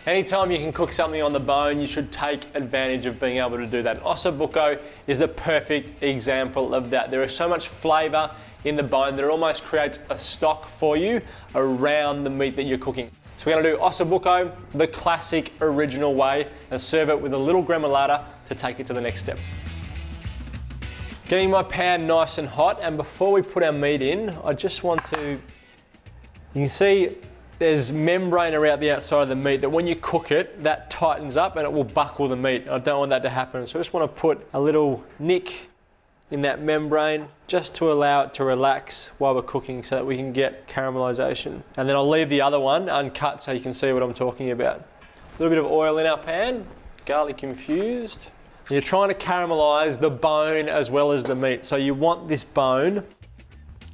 Anytime you can cook something on the bone, you should take advantage of being able to do that. Osso Bucco is the perfect example of that. There is so much flavour in the bone that it almost creates a stock for you around the meat that you're cooking. So we're going to do Osso Bucco the classic original way and serve it with a little Gremolata to take it to the next step. Getting my pan nice and hot, and before we put our meat in, I just want to, you can see there's membrane around the outside of the meat that when you cook it, that tightens up and it will buckle the meat. I don't want that to happen. So I just want to put a little nick in that membrane just to allow it to relax while we're cooking so that we can get caramelization. And then I'll leave the other one uncut so you can see what I'm talking about. A little bit of oil in our pan, garlic infused. You're trying to caramelize the bone as well as the meat. So you want this bone,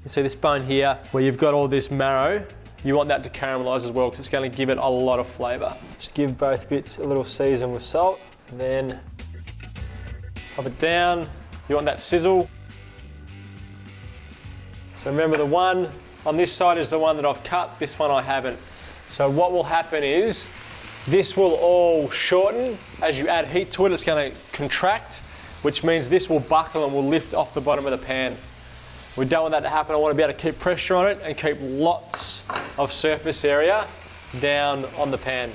you see this bone here where you've got all this marrow, you want that to caramelize as well because it's going to give it a lot of flavor. Just give both bits a little season with salt, and then pop it down. You want that sizzle. So remember, the one on this side is the one that I've cut, this one I haven't. So what will happen is this will all shorten. As you add heat to it, it's going to contract, which means this will buckle and will lift off the bottom of the pan. We don't want that to happen. I want to be able to keep pressure on it and keep lots of surface area down on the pan.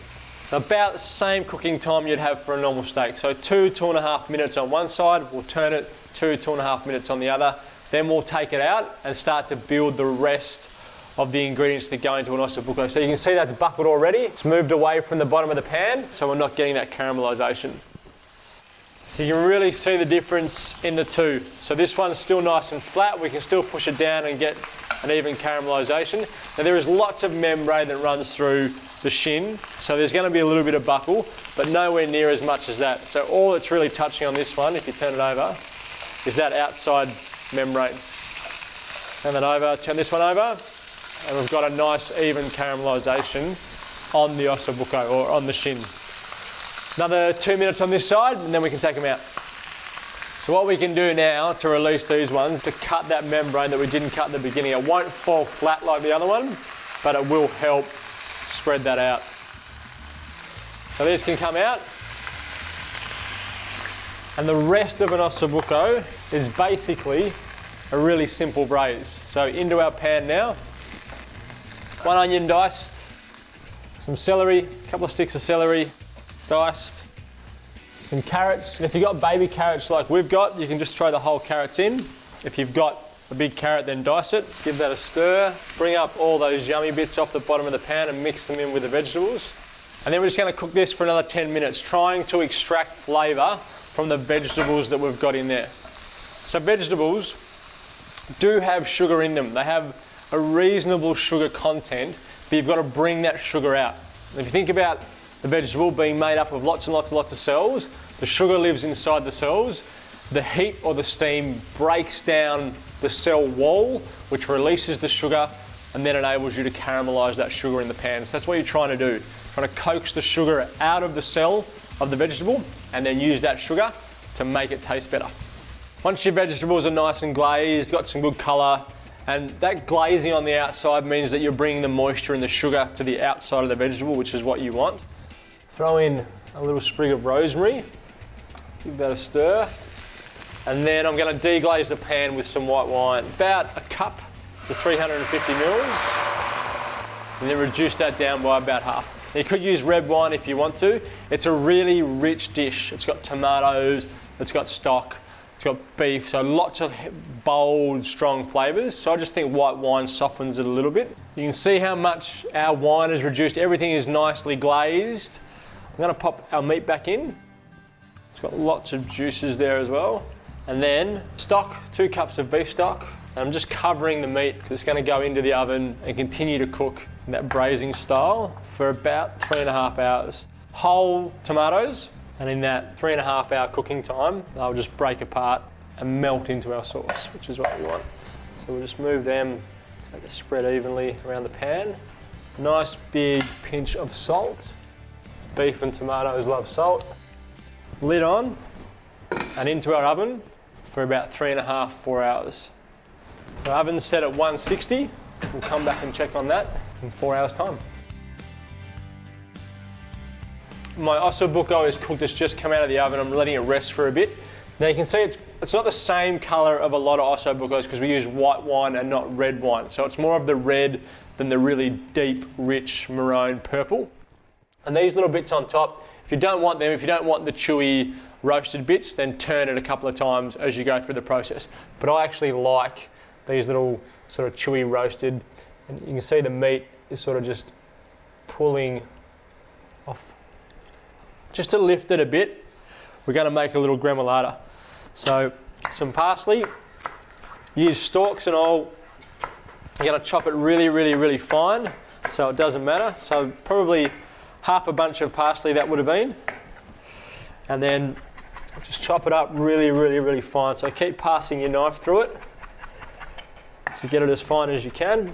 So about the same cooking time you'd have for a normal steak. So 2.5 minutes on one side, we'll turn it 2.5 minutes on the other. Then we'll take it out and start to build the rest of the ingredients that go into an Osso Bucco. So you can see that's buckled already. It's moved away from the bottom of the pan, so we're not getting that caramelization. So you can really see the difference in the two. So this one's still nice and flat. We can still push it down and get an even caramelization. Now there is lots of membrane that runs through the shin, so there's going to be a little bit of buckle, but nowhere near as much as that. So all it's really touching on this one, if you turn it over, is that outside membrane. Turn that over, turn this one over, and we've got a nice even caramelization on the Osso Bucco, or on the shin. Another 2 minutes on this side, and then we can take them out. So what we can do now to release these ones, to cut that membrane that we didn't cut in the beginning. It won't fall flat like the other one, but it will help spread that out. So these can come out. And the rest of an Osso Bucco is basically a really simple braise. So into our pan now. 1 onion diced, some celery, a couple of sticks of celery diced, some carrots. And if you've got baby carrots like we've got, you can just throw the whole carrots in. If you've got a big carrot, then dice it. Give that a stir. Bring up all those yummy bits off the bottom of the pan and mix them in with the vegetables. And then we're just going to cook this for another 10 minutes, trying to extract flavour from the vegetables that we've got in there. So vegetables do have sugar in them. They have a reasonable sugar content, but you've got to bring that sugar out. And if you think about the vegetable being made up of lots and lots of cells, the sugar lives inside the cells. The heat or the steam breaks down the cell wall, which releases the sugar and then enables you to caramelise that sugar in the pan. So that's what you're trying to do. Trying to coax the sugar out of the cell of the vegetable and then use that sugar to make it taste better. Once your vegetables are nice and glazed, got some good colour, and that glazing on the outside means that you're bringing the moisture and the sugar to the outside of the vegetable, which is what you want. Throw in a little sprig of rosemary, give that a stir, and then I'm going to deglaze the pan with some white wine, about a cup to 350 mils, and then reduce that down by about half. Now you could use red wine if you want to. It's a really rich dish. It's got tomatoes, it's got stock, it's got beef, so lots of bold, strong flavours. So I just think white wine softens it a little bit. You can see how much our wine is reduced. Everything is nicely glazed. I'm going to pop our meat back in. It's got lots of juices there as well. And then stock, 2 cups of beef stock. And I'm just covering the meat because it's going to go into the oven and continue to cook in that braising style for about 3.5 hours. Whole tomatoes, and in that 3.5 hour cooking time, they'll just break apart and melt into our sauce, which is what we want. So we'll just move them, so they spread evenly around the pan. Nice big pinch of salt. Beef and tomatoes love salt. Lid on and into our oven for about 3.5 to 4 hours. The oven's set at 160. We'll come back and check on that in 4 hours time. my Osso Bucco is cooked, it's just come out of the oven. I'm letting it rest for a bit. Now you can see it's not the same color of a lot of Osso Buccos because we use white wine and not red wine. So it's more of the red than the really deep, rich maroon purple. And these little bits on top, if you don't want them, if you don't want the chewy roasted bits, then turn it a couple of times as you go through the process. But I actually like these little sort of chewy roasted, and you can see the meat is sort of just pulling off. Just to lift it a bit, we're going to make a little gremolata. So some parsley, use stalks and all. You're going to chop it really, really, really fine, so it doesn't matter. So probably half a bunch of parsley that would have been. And then just chop it up really, really, really fine. So keep passing your knife through it to get it as fine as you can.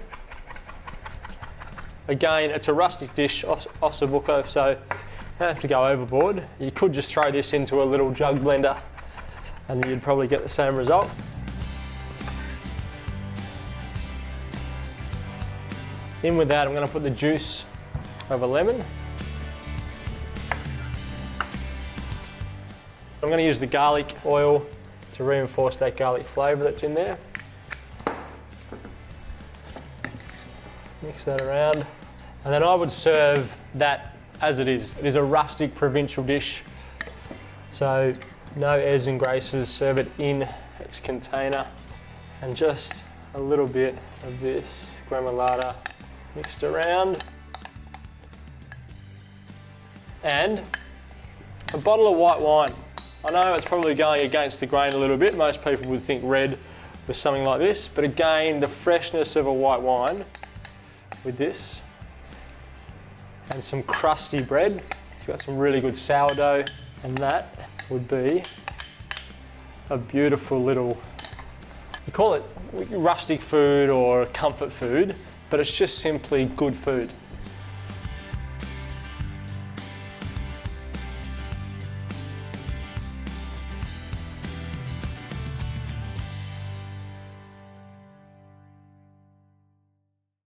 Again, it's a rustic dish, Osso Bucco, so you don't have to go overboard. You could just throw this into a little jug blender and you'd probably get the same result. In with that, I'm going to put the juice of a lemon. I'm going to use the garlic oil to reinforce that garlic flavour that's in there. Mix that around. And then I would serve that as it is. It is a rustic provincial dish. So no airs and graces, serve it in its container. And just a little bit of this gremolata mixed around. And a bottle of white wine. I know it's probably going against the grain a little bit. Most people would think red was something like this, but again, the freshness of a white wine with this and some crusty bread. It's got some really good sourdough, and that would be a beautiful little, we call it rustic food or comfort food, but it's just simply good food.